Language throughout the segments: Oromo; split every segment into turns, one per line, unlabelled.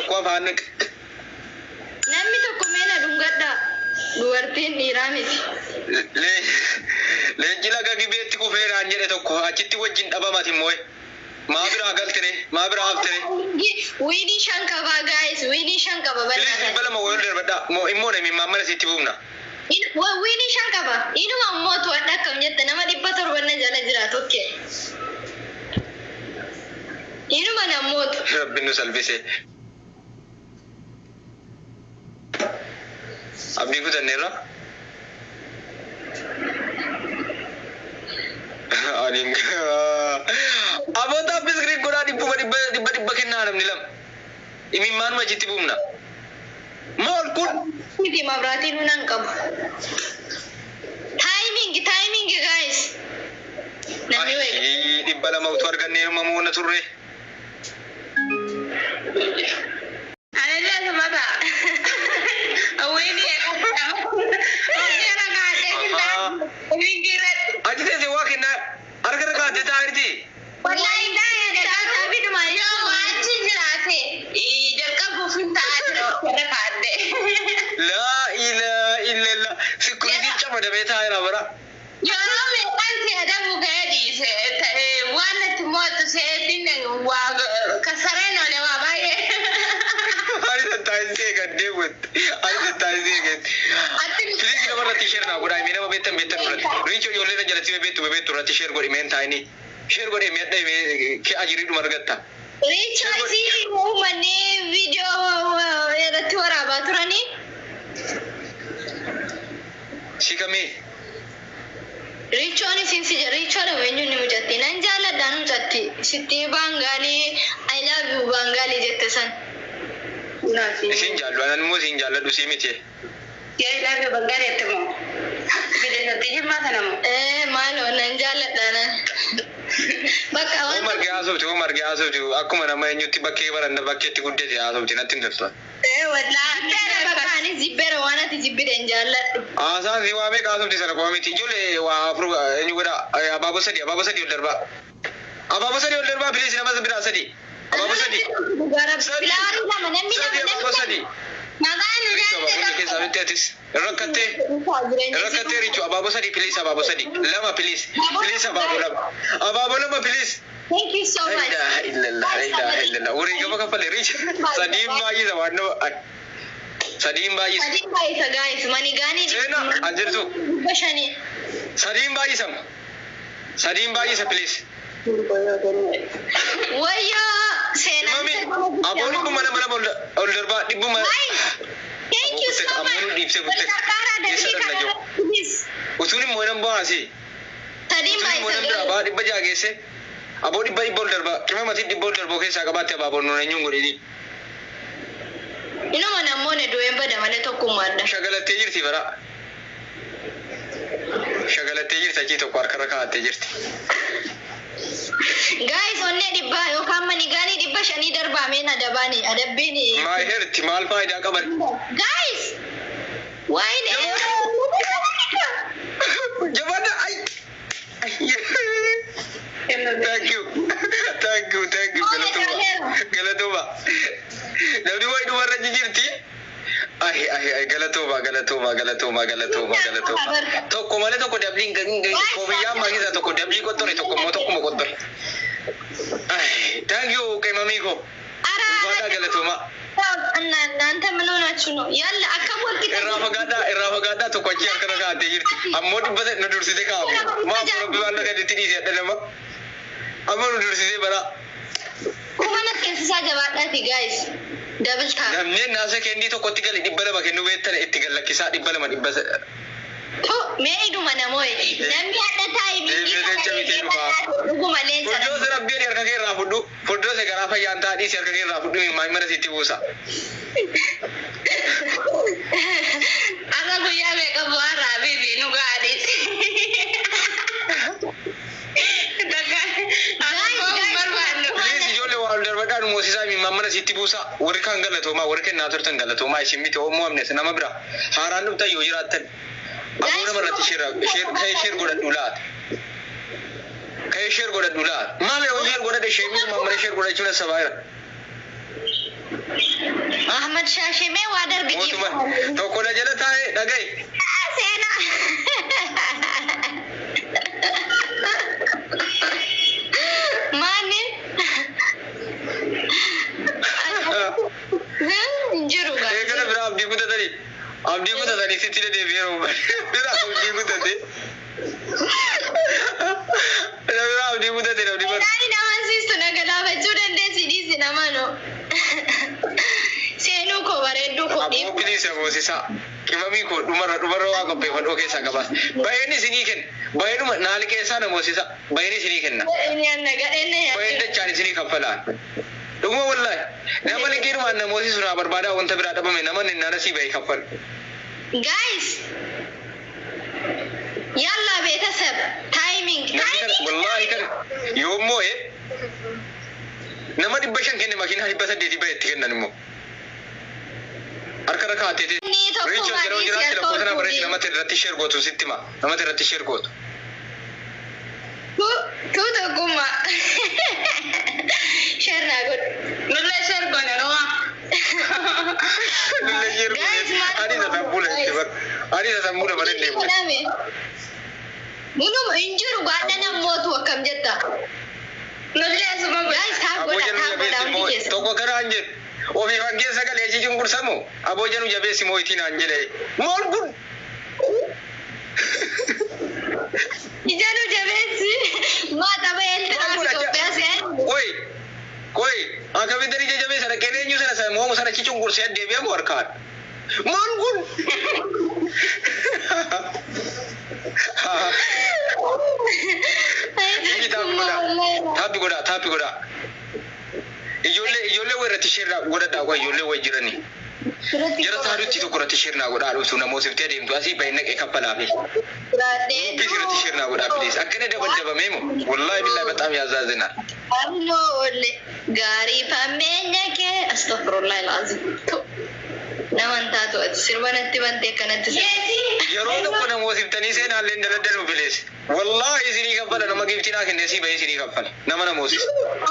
tokko afaan
namni tokko meena dhungadha dubartiin dhiiraa miti.
Leenji laga gibeetti kufeeraan jedhe tokko achitti wajjin dhabamati moo'e. Maa biraa galtire maa biraa haftire.
Wiinii shan qaba guys wiinii shan qaba bal'aa.
Bilis bala moo wayii darbadha moo immoo nami maamala sitti buufna.
Wiinii shan qaba inuma mootu wadha akkam jette nama 700 jala jiraatu okkee. Inuma namootu.
Rabbiin nu salphise. Abdii kutanneerra. Anin abota biskri gora dibba kennaa namni lama. Imimmaan majitti buufna. Maal kun?
Miti mabraatiin nunan qabu. Timing guys. Namni
wayi. Dibba lama utuu argannee mamoona turre.
Anallah semata. Awini
aji tese wakina argara ka deta irti
wallahi da tapi duma yo waji jirate jalka bufinta atro kada kade
la ilaha illallah security chama da beta ira bara
yo me anti ada bugadi se wana timoto se dinne wa kasareno le wa baye
Alisa taisi gadde wet. Alisa taisi gadde. Please kita barra t-shirt na guda mina betan ulat. Rincho yolle na jalati betu rat t-shirt godi men tiny. Share godi me dai me ke ajiri du margatta.
Rincho si mane video era tora baturani.
Sikame.
Rincho ni sinsi Rincho na wenyu ni mujatti nanjala danu jatti. Sitti Bangali I love you Bangali jettesan.
Isin jallu anan mo sin jalladu simiti.
Ya ilahi bangare temo. Bide na tijin mata namo. Malo nan jalladana. Bakka wan.
Umar ga asubti akkuma nama enyutti bakke baranda bakketti guddete asubti natti ndafta.
Wallahi tera bakani zibbere wanati zibbire njalladu.
Asa ziwabe ka asubti sana ko miti jule wa afru enyu goda ababu sadi oldarba. Ababu sadi oldarba please nama zabira sadi. Ababu sadi.
Bilari nama nammi
sadi.
Magana
Rakate Richo Ababu sadi please Ababu sadi. Lama please. Please Ababu lama please.
Thank you so much.
La ilaha illallah. Uri gaba ka fale Rich. Sadim bayi da wannan Sadim bayi
guys mani gani
Sena anjirtu.
Bashani.
Sadim bayi sa please.
Waya sena.
Mami aboni ko mana olderba dibu ma.
Thank you so much.
Aboni dipse butte.
Please.
Usuni mo nan ba asi.
Sadim bayi
sa. Ba dibba jagese. Aboni bayi bolderba. Kema mati dibba bolderba ke sa kabate ababo no nyungo didi.
Ino mana mone do emba da mane tokkumanda.
Shagalate jirti bara. Shagalate jirti achi tokko harkara kaa'attee jirti.
Guys, onne dibba yookaan mani gani dibba shanii darbameen adabbiini.
Maa herti maal faayidaa qaban?
Guys! Waayne.
Jabaana ay. Thank you. Galatoma. Namni wayi dhumarra jirti. Ay galatoma. Tokko malee tokko dabliin koobiyyaa magisa tokko dablii qottore tokko immoo tokkuma qottore. Thank you keemamiiko. Uffata galatoma.
Naanta manoonaachu no yalla akka walti
irraa fagaadhaa tokko achi harkana kaa'attee jirti. Ammoo dhibbata nu dursite kaa'amu. Maaf rabbi waan nagaditti dhiise adda nama. Ammoo nu dursite bara.
Kumana keessisaa jabaadhaati guys. Double tap.
Namni naasa kennii tokkotti gali 200 kennu beektan itti gallakkisaa 200
mee iduma namooye namni adda taa'ee dhuguma leensa.
Furdoo se rabbiin harka kee irraa fudhu. Furdoo se garaa fayyaan taadhiisi harka kee irraa fudhu maamila sitti buusa.
Akka guyyaa meeqa bu'aa raabii nu gaadhiisi.
Darbadhaan moosisaa maamila sitti buusa. Warri kaan galatoomaa warri kennaa turtan galatoomaa isin miti hoomuu amnes nama bira haaraan dhuftan yoo jiraattan. Aboo namarratti share godhadhu laata. Ka'ee share godhadhu laata. Maal yoo share godhadhe sheemii maamila share godhachuun sabaa jira.
Muhammad Shashime waa darbi
Mootummaa tokko na jala taa'ee dhaga'i.
Seena. Maani? Injiru gaa.
Eegala bira abdii kutatanii. Abdii kutatanii sitti deebi'eeru. Bira abdii kutatee. Bira abdii kutatee abdii kutatee.
Naani nama siistu nagalaafachuu dandeessi dhiisi nama no. Seenuu koo bareedduu koo dhiibu.
Aboo bilisa boosisaa. Qimamii koo dhumarra waa qopheeffadhoo keessaa qabaas. Baay'inni isinii kenna. Baay'inuma naali keessaa na moosisa. Baay'inni isinii kenna. Baay'inni dachaan isinii kaffalaan. Dhuguma wallahi. Nama liqiidhumaan na moosisu naa barbaadaa wanta biraa dhabame namoonni nana sii bahee kaffalu.
Guys. Yalla beetasab. Timing.
Wallahi kan yoommoo nama 500 kenne makiinaa 800 baheetti kennan immoo. Harka rakkaatee Richo yeroo jiraatti lakkoofsa nama bareechi namatti irratti share gootu sitti hima. Namatti irratti share gootu.
Tuuta gumma. Share naa godhu. Nulle share goone noo.
Nulle share goone. Ani sasambuula itti bakka. Ani sasambuula bareedee bu'e.
Munuma injiru gaadha namootu akkam jetta. Nulle asuma guys haa godha hundi keessa.
Tokko kanaan jedhu. Ofii fakkeen sagalee si cunqursamu aboo janu jabeessi moo'itiin aan jedhee maal kun
ijanu jabeessi maata beelti Itoophiyaa seen
koy akkamitti ija jabeessa dhaqeen eenyu sana moomu sana ci cunqursee deebi'amu harkaan maal kun taappi godhaa ijoollee warratti shirraa godhadhaa qoy ijoollee way jiranii jara taadutti tokko irratti shirnaa godhaa dhuftu namoosiftee deemtu asii baay'ee naqee kaffalaa fi biis irratti shirnaa godhaa bilis akkana dabadabamee moo wallaahi billahi bataam yaazaazinaa
Arnoole gaarii fammeenya kee astaghfirullah alazim naman taatu ati sirbanatti bante akkanatti
yeroo tokko namoosiftanii seenaallee daladdalu bilis wallahi isinii kaffala nama giftinaa kennee sii bahee isinii kaffala nama namoosif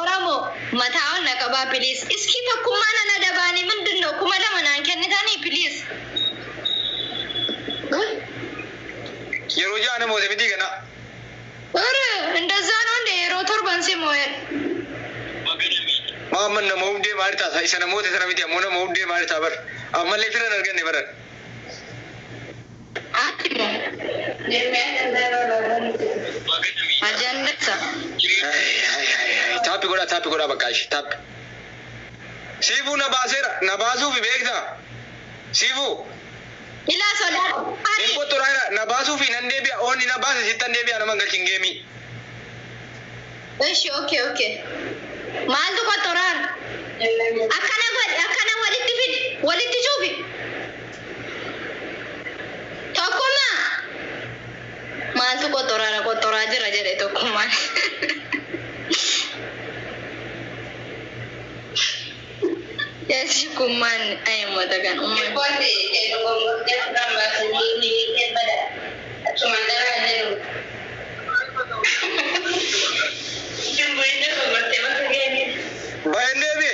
Oromo mataa'on na qabaa bilis iski tokkummaa nana dabaanii mindinoo kuma lama naan kennitanii bilis
yeroo jaa namoosifitii kana
ኧረ እንደዛ ነው እንደ yeroo torban si moo'el
Muhammad nama hundee maali taasa isa namoota sana miti ammoo nama hundee maali taa bar ammallee firan arganne baran
ajandasa
taappi godhaa bakka ishee taappi siifuu na baaseera na baasuufi beektaa siifuu
ilaa sodaa
hin qotturaayira na baasuufi nan deebi'a oonni na baase sittan deebi'a naman galchin geemii
እሺ ኦኬ maaltu qotoraan akkana walitti fidi walitti cuufi tokkuma maaltu qotoraa jira jedhe tokkummaan Yes, kuman ay matagan umman.
Bayandeebi.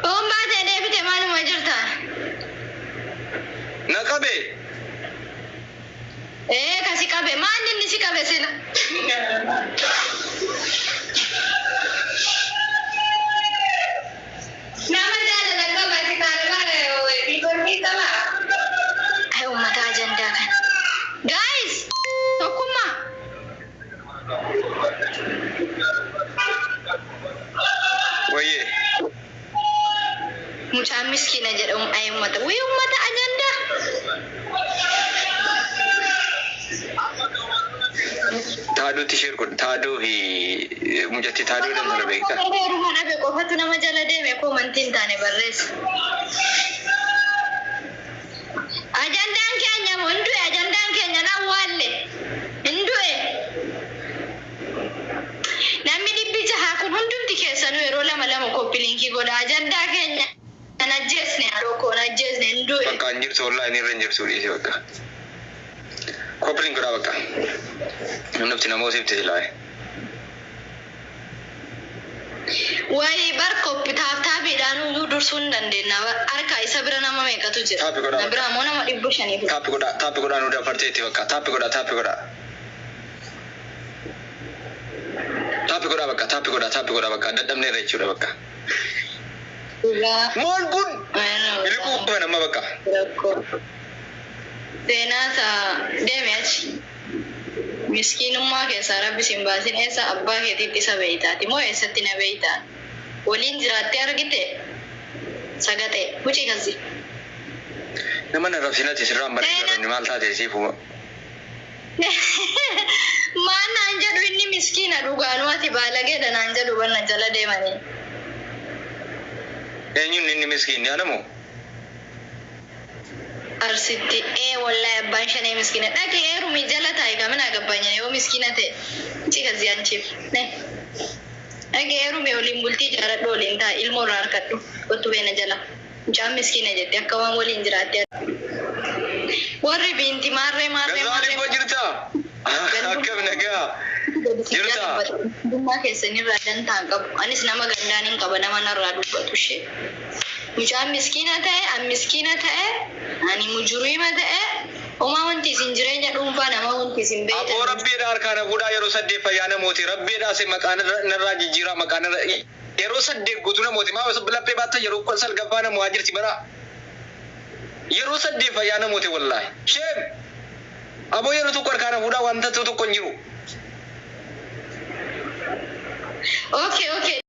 Bomba deebi te maaluma jirta?
Naqabe.
Kasi qabe maal inni si qabe sila? Nama jaalala qaba si kaargaare bikon kitama. Ay ummata ajandaa kan. Guys, tokkummaa.
Wayye.
Mucaan miskiina jedhamu ay ummata. Wayy ummata ajandaa.
Taaduu t-shirt kun taaduu fi mucatti taaduu dandara beektaa.
Heeruma dhabe qofatu nama jala deeme komantiin taane barreessa. Ajandaan keenya hundue ajandaan keenya nawwaalle hundue. Namni dhibbi jahaa kun hundumti keessanuu yeroo lama koppiliinkii godha ajandaa keenya. Kan ajjeesne adookoon ajjeesne hundue.
Bakka hin jirtu online irra hin jirtu dhiise bakka. Koppiliin godhaa bakka. Nufti namoositti silaaye.
Wayi bar koppi taaftaabiidhaan dursuun dandeenya. Harka isa bira nama meeqatu jira?
Taapi godhaa.
Na bira ammoo nama 500.
Taapi godhaa nu dabarteetti bakka. Taapi godhaa. Taapi godhaa bakka. Dadhabnee irra jechuudha bakka. Maal kun? Ilkuu dhuma nama bakka.
Seenaa isaa deeme achi. Miskiinummaa keessaa rabbi sin baasin eessa abbaa keetiitti isa beeytaati moo eessatti na beeytaa? Waliin jiraattee argite sagatee huccii kasi.
Nama na rabsinati sirraan bareedaadhaan maal taatee siifu?
Maan naan jedhu inni miskiina dhugaanuu ati baalageedha naan jedhu banna jala deemanii.
Eenyuun inni miskiinni anamoo?
Arsitti wallahi abbaan shanee miskiina dhaqi eerumi jala taa'e kamina gabbanya yoo miskiina ta'e huccii kasi anchiif. Dhaqi eerumi waliin bultii jaaladhu waliin taa'e ilmoo irraa harkadhu kottu beena jala. Mucaan miskiina jette akka waan waliin jiraatte. Warri biinti maarree.
Gazaaliif jirta? Akkam nagaa? Jirta?
Dummaa keessanirraa dantaan qabu. Anis nama gandaan hin qaba nama narraa dubbatu ishee. Mucaan miskiina ta'e, an miskiina ta'e, ani mujuriima ta'e, homaa wanti isin jireenya dhuunfaa nama wanti isin beektan.
Aboo rabbiidha harkaan fuudhaa yeroo 8 fayyaa namooti. Rabbiidha si maqaan narraa jijjiiraa maqaan yeroo 8 guutuu namooti. Maa laphee baatta yeroo salgaffaa namoo haa jirti bara. Yeroo 8 fayyaa namooti wallaahi. Sheem. Aboo yeroo tokko harkaan fuudhaa wanta tokko hin jiru.
Okay.